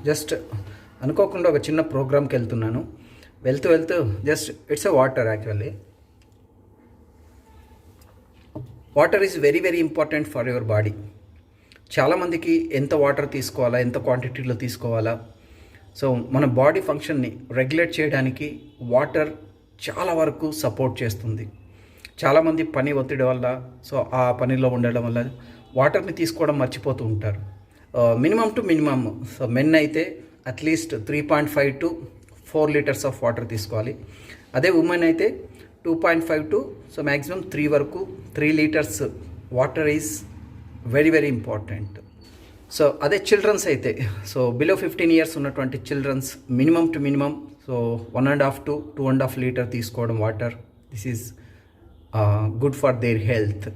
Just అనుకోకుండా ఒక చిన్న ప్రోగ్రామ్కి వెళ్తున్నాను. వెళ్తూ వెళ్తూ just it's a water. Actually water is very very important for your body. చాలామందికి ఎంత వాటర్ తీసుకోవాలా, ఎంత క్వాంటిటీలో తీసుకోవాలా, సో మన బాడీ ఫంక్షన్ని రెగ్యులేట్ చేయడానికి వాటర్ చాలా వరకు సపోర్ట్ చేస్తుంది. చాలామంది పని ఒత్తిడి వల్ల, సో ఆ పనిలో ఉండడం వల్ల వాటర్ని తీసుకోవడం మర్చిపోతూ ఉంటారు. Minimum to minimum, so men అయితే at least 3.5 to 4 litres of water తీసుకోవాలి. అదే ఉమెన్ అయితే 2.5 to సో మ్యాక్సిమం 3 వరకు 3 litres water is very very important. So అదే చిల్డ్రన్స్ అయితే, సో బిలో 15 ఇయర్స్ ఉన్నటువంటి childrens minimum to minimum so 1.5 to 2.5 litre తీసుకోవడం water. This is good for their health.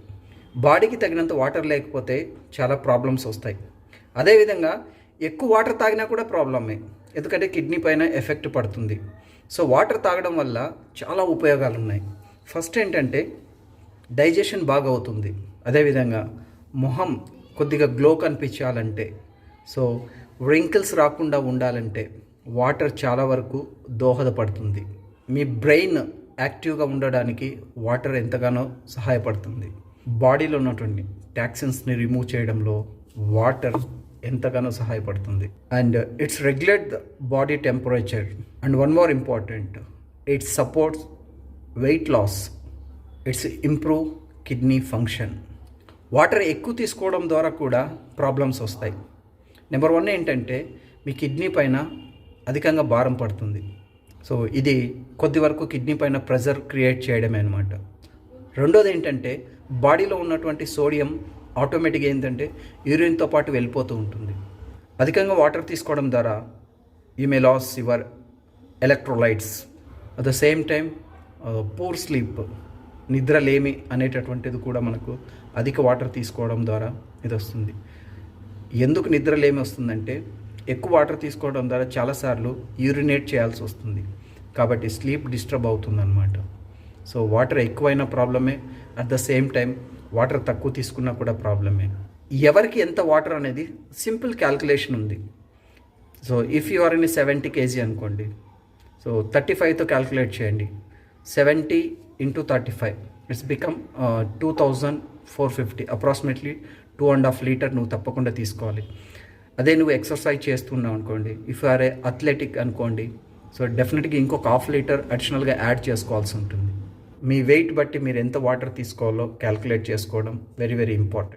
బాడీకి తగినంత వాటర్ లేకపోతే చాలా ప్రాబ్లమ్స్ వస్తాయి. అదేవిధంగా ఎక్కువ వాటర్ తాగినా కూడా ప్రాబ్లమే, ఎందుకంటే కిడ్నీ పైన ఎఫెక్ట్ పడుతుంది. సో వాటర్ తాగడం వల్ల చాలా ఉపయోగాలు ఉన్నాయి. ఫస్ట్ ఏంటంటే డైజెషన్ బాగా అవుతుంది. అదేవిధంగా మొహం కొద్దిగా గ్లో కనిపించాలంటే, సో రింకిల్స్ రాకుండా ఉండాలంటే వాటర్ చాలా వరకు దోహదపడుతుంది. మీ బ్రెయిన్ యాక్టివ్గా ఉండడానికి వాటర్ ఎంతగానో సహాయపడుతుంది. బాడీలో ఉన్నటువంటి టాక్సిన్స్ని రిమూవ్ చేయడంలో వాటర్ ఎంతగానో సహాయపడుతుంది. And it's regulate the body temperature. And one more important, it's supports weight loss. It's improve kidney function. Water ఎక్కువ తీసుకోవడం ద్వారా కూడా ప్రాబ్లమ్స్ వస్తాయి. నెంబర్ 1 ఏంటంటే మీ కిడ్నీ పైన అధికంగా భారం పడుతుంది. సో ఇది కొద్ది వరకు కిడ్నీ పైన ప్రెజర్ క్రియేట్ చేయడమే అనమాట. రెండోది ఏంటంటే బాడీలో ఉన్నటువంటి సోడియం ఆటోమేటిక్గా ఏంటంటే యూరిన్తో పాటు వెళ్ళిపోతూ ఉంటుంది. అధికంగా వాటర్ తీసుకోవడం ద్వారా you may loss your electrolytes. At the same time poor sleep, నిద్రలేమి అనేటటువంటిది కూడా మనకు అధిక వాటర్ తీసుకోవడం ద్వారా ఇది వస్తుంది. ఎందుకు నిద్రలేమి వస్తుందంటే ఎక్కువ వాటర్ తీసుకోవడం ద్వారా చాలాసార్లు యూరినేట్ చేయాల్సి వస్తుంది, కాబట్టి స్లీప్ డిస్టర్బ్ అవుతుందన్నమాట. సో వాటర్ ఎక్కువైనా ప్రాబ్లమే, at the same time water తక్కువ తీసుకున్నా కూడా ప్రాబ్లమే. ఎవరికి ఎంత వాటర్ అనేది సింపుల్ క్యాల్కులేషన్ ఉంది. So if you are in 70 kg అనుకోండి, సో 35తో క్యాల్కులేట్ చేయండి. 70 into 35 it's become 2450. Approximately 2.5 litre నువ్వు తప్పకుండా తీసుకోవాలి. అదే నువ్వు ఎక్సర్సైజ్ చేస్తున్నావు అనుకోండి, if you are a athletic అనుకోండి, సో డెఫినెట్గా ఇంకొక 1/2 లీటర్ అడిషనల్గా యాడ్ చేసుకోవాల్సి ఉంటుంది. మీ వెయిట్ బట్టి మీరు ఎంత వాటర్ తీసుకోవాలో క్యాల్కులేట్ చేసుకోవడం వెరీ వెరీ ఇంపార్టెంట్.